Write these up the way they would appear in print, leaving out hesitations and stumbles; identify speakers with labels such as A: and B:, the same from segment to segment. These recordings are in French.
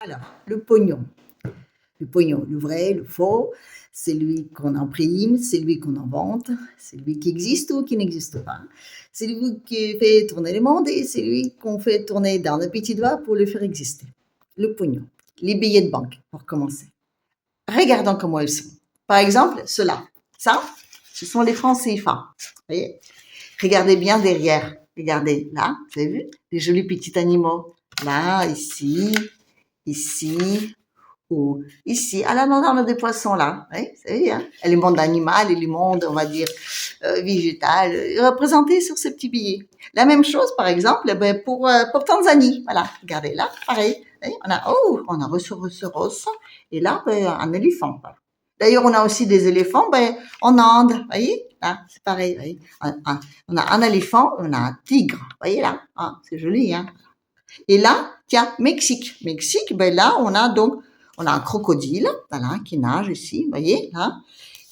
A: Alors, le pognon. Le pognon, le vrai, le faux, c'est lui qu'on imprime, c'est lui qu'on invente, c'est lui qui existe ou qui n'existe pas. C'est lui qui fait tourner le monde et c'est lui qu'on fait tourner dans nos petits doigts pour le faire exister. Le pognon. Les billets de banque, pour commencer. Regardons comment ils sont. Par exemple, ceux-là. Ça, ce sont les francs CFA. Vous voyez? Regardez bien derrière. Regardez, là, vous avez vu? Les jolis petits animaux. Là, ici, ou ici. Ah là, non, on a des poissons là. Oui, vous savez, hein? Et le monde animal et le monde, on va dire, végétal, représentés sur ces petits billets. La même chose, par exemple, pour Tanzanie. Voilà, regardez là, pareil. Oui, on a rhinocéros, et là, un éléphant. D'ailleurs, on a aussi des éléphants en Inde, vous voyez, là, c'est pareil. Voyez. On a un éléphant, on a un tigre, vous voyez là, ah, c'est joli, hein. Et là, tiens, Mexique. Mexique, là, on a un crocodile, voilà, qui nage ici, vous voyez, là.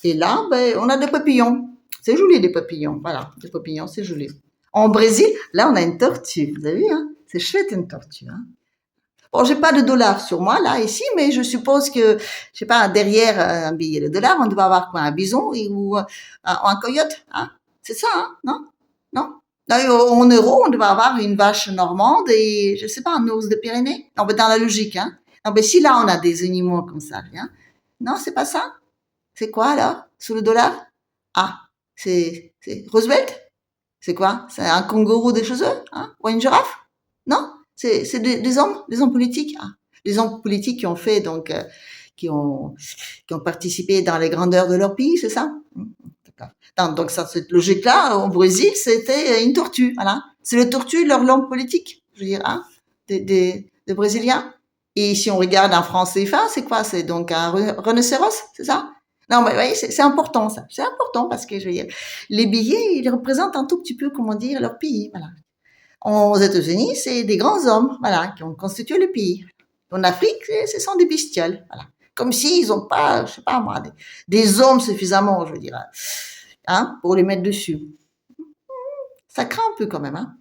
A: Et là, on a des papillons. C'est joli, des papillons, voilà, des papillons, c'est joli. En Brésil, là, on a une tortue, vous avez vu, hein. C'est chouette, une tortue, hein. Bon, j'ai pas de dollars sur moi, là, ici, mais je suppose que, je sais pas, derrière un billet de dollars, on doit avoir quoi, un bison ou un coyote, hein. C'est ça, hein, non? Non? En euros, on doit avoir une vache normande et, je sais pas, un ours de Pyrénées. Non, mais dans la logique, hein. Non, mais si là, on a des animaux comme ça, hein. Non, c'est pas ça? C'est quoi, alors? Sous le dollar? Ah, c'est Roosevelt? C'est quoi? C'est un kangourou des cheveux, hein? Ou une girafe? Non? C'est des hommes politiques, hein? Des hommes politiques qui ont fait, donc, qui ont, qui ont participé dans les grandeurs de leur pays, c'est ça? Donc, ça, cette logique-là, au Brésil, c'était une tortue, voilà. C'est le tortue, leur langue politique, je veux dire, hein, des Brésiliens. Et si on regarde un franc CFA, c'est quoi? C'est donc un rhinocéros, c'est ça? Non, mais vous voyez, c'est important, ça. C'est important parce que, je veux dire, les billets, ils représentent un tout petit peu, comment dire, leur pays, voilà. Aux États-Unis, c'est des grands hommes, voilà, qui ont constitué le pays. En Afrique, ce sont des bestioles, voilà. Comme s'ils n'ont pas, je sais pas moi, des hommes suffisamment, je veux dire, hein, pour les mettre dessus. Ça craint un peu quand même, hein.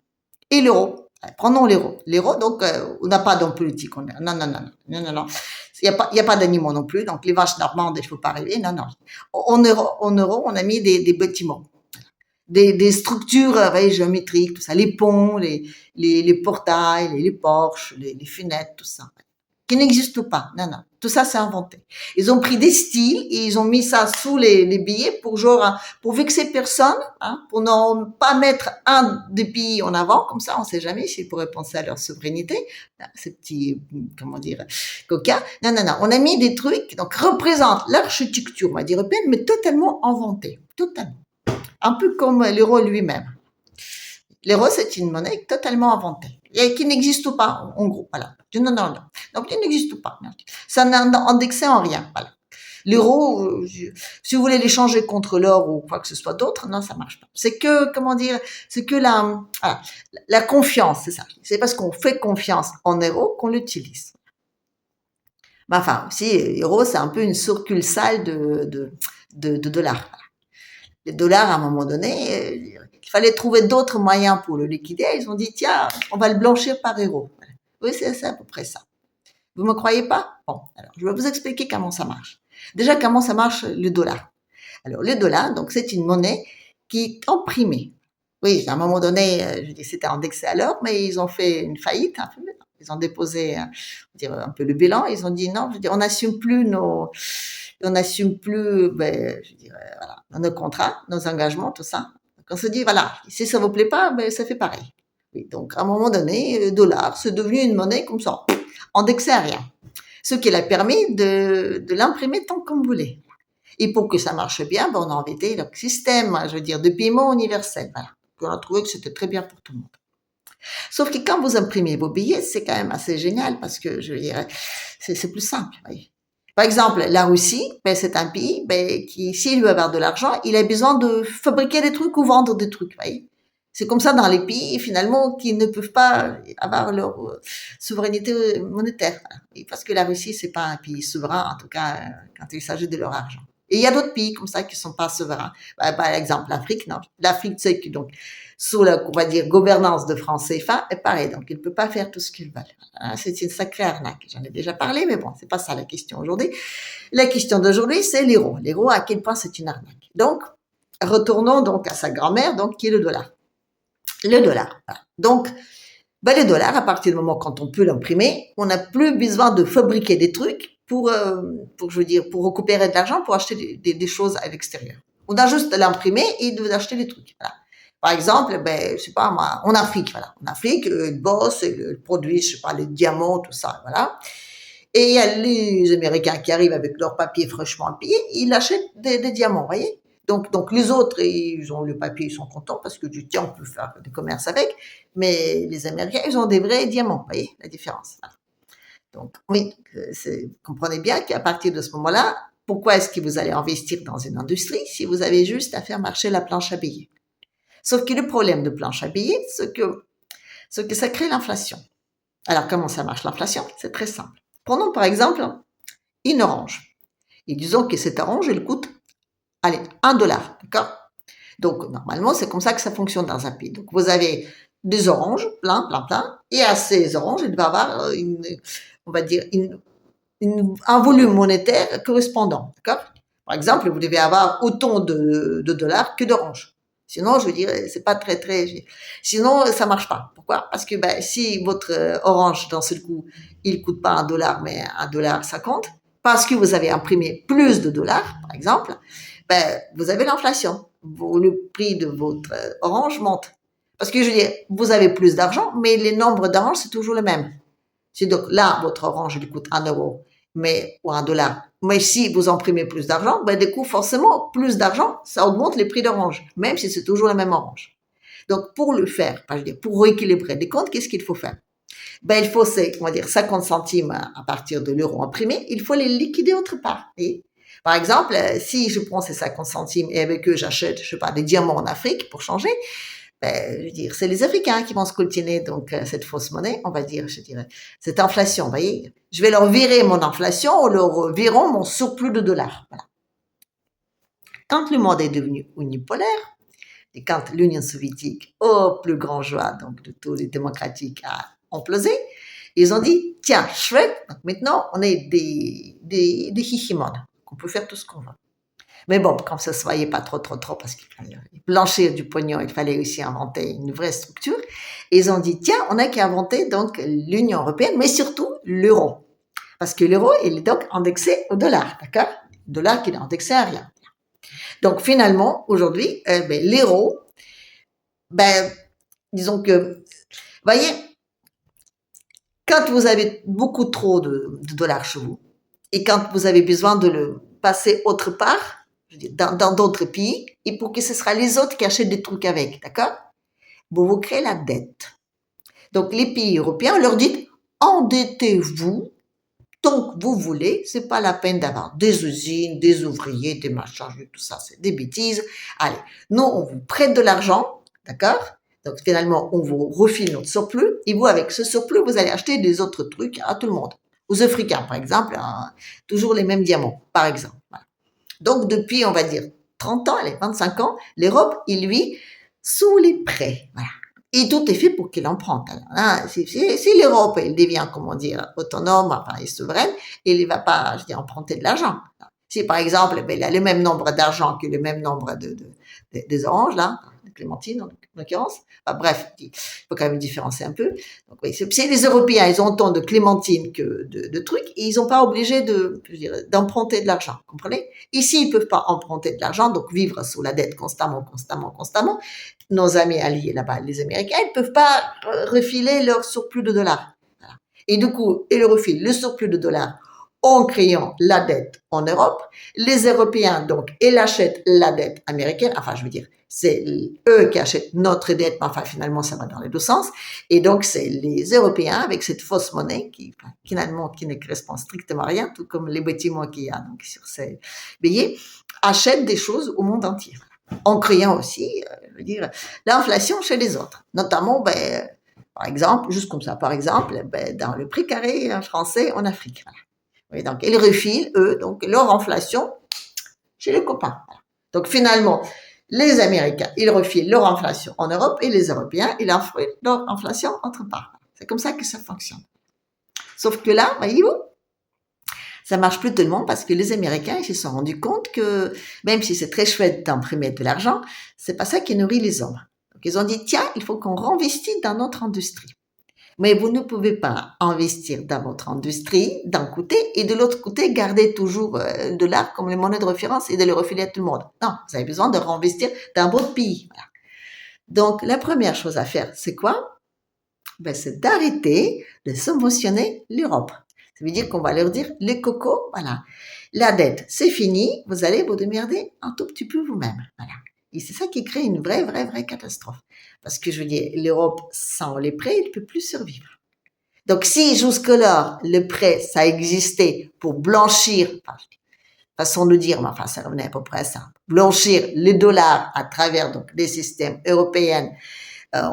A: Et l'euro. Prenons l'euro. L'euro, donc, on n'a pas d'homme politique. Non. Il y a pas d'animaux non plus. Donc, les vaches normandes, il ne faut pas rêver. Non. En euro, on a mis des bâtiments. Des structures géométriques, tout ça. Les ponts, les portails, les porches, les fenêtres, tout ça. Qui n'existe pas. Non. Tout ça, c'est inventé. Ils ont pris des styles et ils ont mis ça sous les billets pour vexer personne, hein, pour ne pas mettre un des pays en avant, comme ça, on sait jamais s'ils pourraient penser à leur souveraineté, ces petits, comment dire, coquins. Non. On a mis des trucs, donc, représentent l'architecture, on va dire, européenne, mais totalement inventée. Totalement. Un peu comme l'euro lui-même. L'euro, c'est une monnaie totalement inventée et qui n'existe pas, en gros. Voilà. Non. Donc, il n'existe pas. Ça n'a indexé en rien. Voilà. L'euro, si vous voulez l'échanger contre l'or ou quoi que ce soit d'autre, non, ça marche pas. C'est que, comment dire, c'est que la confiance, c'est ça. C'est parce qu'on fait confiance en euro qu'on l'utilise. Enfin, aussi, euro, c'est un peu une succursale de dollars. Les dollars, à un moment donné, il fallait trouver d'autres moyens pour le liquider. Ils ont dit, tiens, on va le blanchir par euro. Oui, c'est à peu près ça. Vous me croyez pas? Bon, alors, je vais vous expliquer comment ça marche. Déjà, comment ça marche le dollar. Alors, le dollar, donc, c'est une monnaie qui est imprimée. Oui, à un moment donné, je dis, c'était indexé à l'or, mais ils ont fait une faillite un peu. Ils ont déposé, un peu le bilan. Ils ont dit, non, je dis, on n'assume plus je dirais, voilà, nos contrats, nos engagements, tout ça. Donc, on se dit, voilà, si ça vous plaît pas, ça fait pareil. Oui, donc, à un moment donné, le dollar, c'est devenu une monnaie comme ça, indexée à rien. Ce qui l'a permis de l'imprimer tant qu'on voulait. Et pour que ça marche bien, on a inventé le système, je veux dire, de paiement universel. Voilà. On a trouvé que c'était très bien pour tout le monde. Sauf que quand vous imprimez vos billets, c'est quand même assez génial parce que, je veux dire, c'est plus simple. Oui. Par exemple, la Russie, c'est un pays qui, s'il veut avoir de l'argent, il a besoin de fabriquer des trucs ou vendre des trucs. Voyez. C'est comme ça dans les pays, finalement, qui ne peuvent pas avoir leur souveraineté monétaire. Voilà. Parce que la Russie, c'est pas un pays souverain, en tout cas, quand il s'agit de leur argent. Et il y a d'autres pays comme ça qui sont pas souverains. Par exemple, l'Afrique, non. L'Afrique, c'est que donc, sous la, on va dire, gouvernance de francs CFA, est pareil. Donc, ils ne peuvent pas faire tout ce qu'ils veulent. C'est une sacrée arnaque. J'en ai déjà parlé, mais bon, c'est pas ça la question aujourd'hui. La question d'aujourd'hui, c'est l'euro. L'euro, à quel point c'est une arnaque. Donc, retournons donc à sa grand-mère, donc, qui est le dollar. Le dollar. Voilà. Donc, le dollar, à partir du moment quand on peut l'imprimer, on n'a plus besoin de fabriquer des trucs pour je veux dire, pour récupérer de l'argent, pour acheter des choses à l'extérieur. On a juste à l'imprimer et d'acheter des trucs. Voilà. Par exemple, je sais pas moi, en Afrique, voilà. En Afrique, ils bossent, ils produisent, je sais pas, les diamants, tout ça, voilà. Et il y a les Américains qui arrivent avec leurs papiers fraîchement empilés, ils achètent des diamants, vous voyez. Donc les autres, ils ont le papier, ils sont contents parce que du tiens, on peut faire des commerces avec. Mais les Américains, ils ont des vrais diamants, vous voyez la différence. Voilà. Donc oui, comprenez bien qu'à partir de ce moment-là, pourquoi est-ce que vous allez investir dans une industrie si vous avez juste à faire marcher la planche à billets? Sauf que le problème de planche à billets, c'est que ça crée l'inflation. Alors comment ça marche l'inflation? C'est très simple. Prenons par exemple une orange. Et disons que cette orange, elle coûte, allez, $1, d'accord? Donc, normalement, c'est comme ça que ça fonctionne dans un pays. Donc, vous avez des oranges, plein, et à ces oranges, il va y avoir on va dire, un volume monétaire correspondant, d'accord? Par exemple, vous devez avoir autant de dollars que d'oranges. Sinon, je veux dire, c'est pas sinon, ça marche pas. Pourquoi? Parce que, si votre orange, dans ce coup, il coûte pas $1, mais $1,50, parce que vous avez imprimé plus de dollars, par exemple, vous avez l'inflation. Le prix de votre orange monte. Parce que, je veux dire, vous avez plus d'argent, mais les nombres d'oranges, c'est toujours le même. C'est donc là, votre orange, il coûte €1, ou $1. Mais si vous imprimez plus d'argent, du coup, forcément, plus d'argent, ça augmente les prix d'orange, même si c'est toujours la même orange. Donc, pour le faire, je veux dire, pour rééquilibrer les comptes, qu'est-ce qu'il faut faire? Il faut, on va dire, 50 centimes à partir de l'euro imprimé, il faut les liquider autre part. Et, par exemple, si je prends ces 50 centimes et avec eux, j'achète, je sais pas, des diamants en Afrique pour changer, je veux dire, c'est les Africains qui vont scoltiner donc cette fausse monnaie, on va dire, je dirais, cette inflation, vous voyez. Je vais leur virer mon inflation, ou leur virons mon surplus de dollars. Voilà. Quand le monde est devenu unipolaire, et quand l'Union soviétique, au plus grand joie donc de tous les démocratiques, a implosé, ils ont dit, tiens, chouette, donc maintenant on est des hichimones, on peut faire tout ce qu'on veut. Mais bon, comme ça se voyait pas trop, parce qu'il fallait blanchir du pognon, il fallait aussi inventer une vraie structure. Et ils ont dit, tiens, on a qu'à inventer donc l'Union européenne, mais surtout l'euro. Parce que l'euro, il est donc indexé au dollar, d'accord? Le dollar qui est indexé à rien. Donc finalement, aujourd'hui, l'euro, disons que, voyez, quand vous avez beaucoup trop de dollars chez vous, et quand vous avez besoin de le passer autre part, dans d'autres pays, et pour que ce sera les autres qui achètent des trucs avec, d'accord? Vous créez la dette. Donc, les pays européens leur dites, endettez-vous tant que vous voulez, c'est pas la peine d'avoir des usines, des ouvriers, des machins, tout ça, c'est des bêtises. Allez, nous, on vous prête de l'argent, d'accord? Donc, finalement, on vous refile notre surplus, et vous, avec ce surplus, vous allez acheter des autres trucs à tout le monde. Aux Africains, par exemple, toujours les mêmes diamants, par exemple. Voilà. Donc, depuis, on va dire, 30 ans, allez, 25 ans, l'Europe, il vit sous les prêts. Voilà. Et tout est fait pour qu'il emprunte. Si l'Europe, elle devient, comment dire, autonome, enfin, et souveraine, il ne va pas, je dis, emprunter de l'argent. Si, par exemple, il a le même nombre d'argent que le même nombre des oranges, là, de clémentines, en l'occurrence. Enfin, bref, il faut quand même différencier un peu. Donc, oui, c'est les Européens, ils ont autant de clémentines que de trucs, et ils n'ont pas obligé d'emprunter de l'argent, vous comprenez? Ici, ils peuvent pas emprunter de l'argent, donc vivre sous la dette constamment. Nos amis alliés là-bas, les Américains, ils peuvent pas refiler leur surplus de dollars. Voilà. Et du coup, ils refilent le surplus de dollars en créant la dette en Europe. Les Européens, donc, ils achètent la dette américaine. Enfin, je veux dire, c'est eux qui achètent notre dette, mais enfin, finalement, ça va dans les deux sens. Et donc, c'est les Européens, avec cette fausse monnaie, finalement, qui ne correspond strictement à rien, tout comme les bâtiments qu'il y a donc, sur ces billets, achètent des choses au monde entier. En créant aussi, je veux dire, l'inflation chez les autres. Notamment, par exemple, juste comme ça, par exemple, dans le prix carré français en Afrique. Voilà. Oui, donc, ils refilent, eux, donc, leur inflation chez les copains. Voilà. Donc finalement, les Américains, ils refilent leur inflation en Europe et les Européens, ils refilent leur inflation entre part. C'est comme ça que ça fonctionne. Sauf que là, voyez-vous, ça marche plus tellement parce que les Américains, ils se sont rendus compte que même si c'est très chouette d'imprimer de l'argent, c'est pas ça qui nourrit les hommes. Donc ils ont dit, tiens, il faut qu'on réinvestisse dans notre industrie. Mais vous ne pouvez pas investir dans votre industrie d'un côté et de l'autre côté garder toujours le dollar comme les monnaies de référence et de le refiler à tout le monde. Non, vous avez besoin de réinvestir dans votre pays. Voilà. Donc la première chose à faire, c'est quoi? Ben, c'est d'arrêter de subventionner l'Europe. Ça veut dire qu'on va leur dire, les cocos, voilà, la dette, c'est fini, vous allez vous démerder un tout petit peu vous-même. Voilà. Et c'est ça qui crée une vraie catastrophe. Parce que je veux dire, l'Europe, sans les prêts, elle ne peut plus survivre. Donc, si jusque-là, le prêt, ça existait pour blanchir, façon de dire, mais enfin, ça revenait à peu près à ça, blanchir les dollars à travers donc les systèmes européens, euh,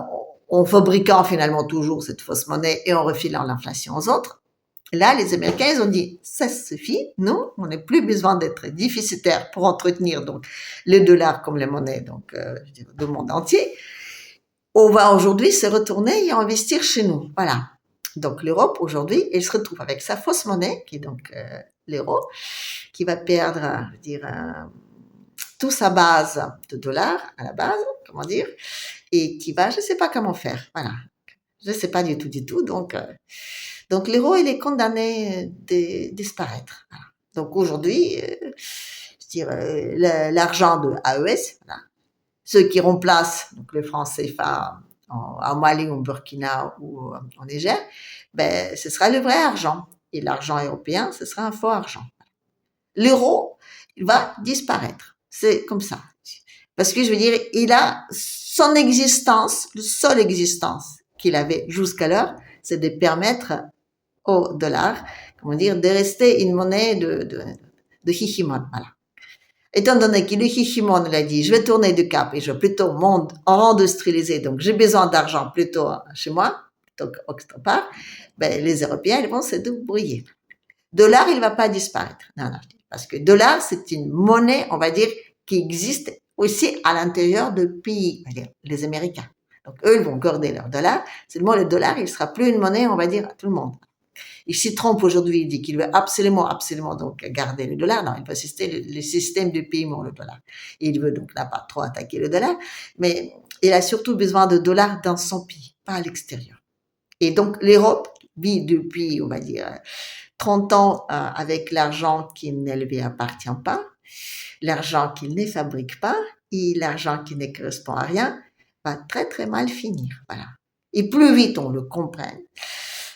A: en fabriquant finalement toujours cette fausse monnaie et en refilant l'inflation aux autres. Là, les Américains, ils ont dit, ça suffit, nous, on n'a plus besoin d'être déficitaires pour entretenir donc le dollar comme les monnaies donc du monde entier. On va aujourd'hui se retourner et investir chez nous. Voilà. Donc l'Europe aujourd'hui, elle se retrouve avec sa fausse monnaie, qui est donc l'euro, qui va perdre, je veux dire, toute sa base de dollars à la base, comment dire, et qui va, je ne sais pas comment faire. Voilà. Je ne sais pas du tout. Donc l'euro, il est condamné de disparaître. Voilà. Donc aujourd'hui, je dirais, l'argent de AES, voilà, ceux qui remplacent donc le franc CFA en Mali, au Burkina ou en Niger, ben, ce sera le vrai argent. Et l'argent européen, ce sera un faux argent. L'euro, il va disparaître. C'est comme ça. Parce que je veux dire, il a son existence, la seule existence qu'il avait jusqu'alors, c'est de permettre au dollar, comment dire, de rester une monnaie de hikimon. Voilà. Étant donné que le hikimon l'a dit, je vais tourner du cap et je vais plutôt monde industrialisé, donc j'ai besoin d'argent plutôt chez moi, plutôt qu'autre part, ben, les Européens, ils vont se débrouiller. Dollar, il ne va pas disparaître. Non, parce que dollar, c'est une monnaie, on va dire, qui existe aussi à l'intérieur de pays, on va dire, les Américains. Donc, eux, ils vont garder leur dollar. Seulement, le dollar, il sera plus une monnaie, on va dire, à tout le monde. Et si Trump aujourd'hui dit qu'il veut absolument donc garder le dollar, non, il veut assister le système du paiement, le dollar. Et il veut donc là pas trop attaquer le dollar, mais il a surtout besoin de dollars dans son pays, pas à l'extérieur. Et donc l'Europe vit depuis, on va dire, 30 ans avec l'argent qui ne lui appartient pas, l'argent qu'il ne fabrique pas et l'argent qui ne correspond à rien, va très mal finir. Voilà. Et plus vite on le comprenne,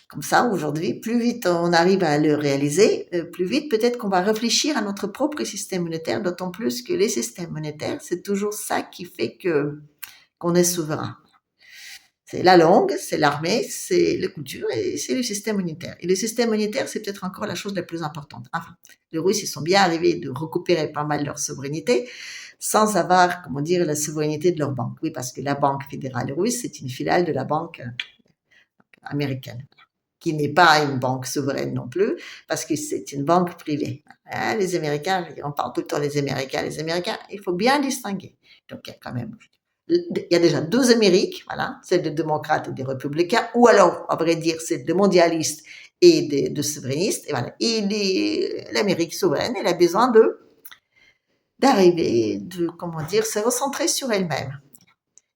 A: comme ça, aujourd'hui, plus vite on arrive à le réaliser, plus vite peut-être qu'on va réfléchir à notre propre système monétaire, d'autant plus que les systèmes monétaires, c'est toujours ça qui fait qu'on est souverain. C'est la langue, c'est l'armée, c'est la culture et c'est le système monétaire. Et le système monétaire, c'est peut-être encore la chose la plus importante. Enfin, les Russes, ils sont bien arrivés de récupérer pas mal leur souveraineté sans avoir, comment dire, la souveraineté de leur banque. Oui, parce que la banque fédérale russe, c'est une filiale de la banque américaine, qui n'est pas une banque souveraine non plus, parce que c'est une banque privée. Les Américains, on parle tout le temps des Américains, il faut bien distinguer. Donc il y a quand même, il y a déjà deux Amériques, voilà, celle des démocrates et des républicains, ou alors, à vrai dire, celle des mondialistes et de souverainistes, et voilà. Et l'Amérique souveraine, elle a besoin d'arriver, comment dire, se recentrer sur elle-même.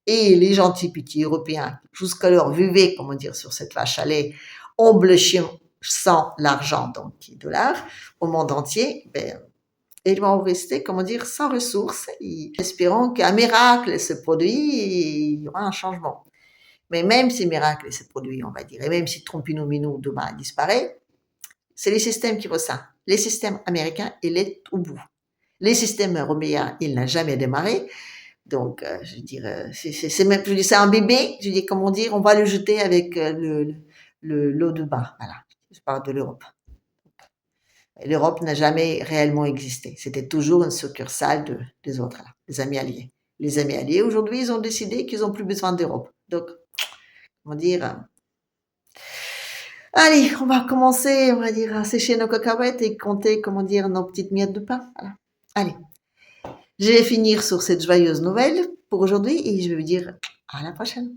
A: Et les gentils petits Européens, jusqu'alors vivaient, comment dire, sur cette vache à lait, emblanchissant l'argent, donc les dollars, au monde entier, ben, ils vont rester, comment dire, sans ressources, et espérant qu'un miracle se produit et il y aura un changement. Mais même si miracle se produit, on va dire, et même si Trumpinou-Minou demain disparaît, c'est les systèmes qui ressentent. Les systèmes américains, il est au bout. Les systèmes européens, il n'a jamais démarré. Donc, je veux dire, c'est un bébé. Je dis, comment dire, on va le jeter avec l'eau de bain. Voilà. Je parle de l'Europe. L'Europe n'a jamais réellement existé. C'était toujours une succursale des autres, là, les amis alliés. Les amis alliés, aujourd'hui, ils ont décidé qu'ils n'ont plus besoin d'Europe. Donc, comment dire, allez, on va commencer, on va dire, à sécher nos cacahuètes et compter, comment dire, nos petites miettes de pain. Voilà. Allez. Je vais finir sur cette joyeuse nouvelle pour aujourd'hui et je vais vous dire à la prochaine.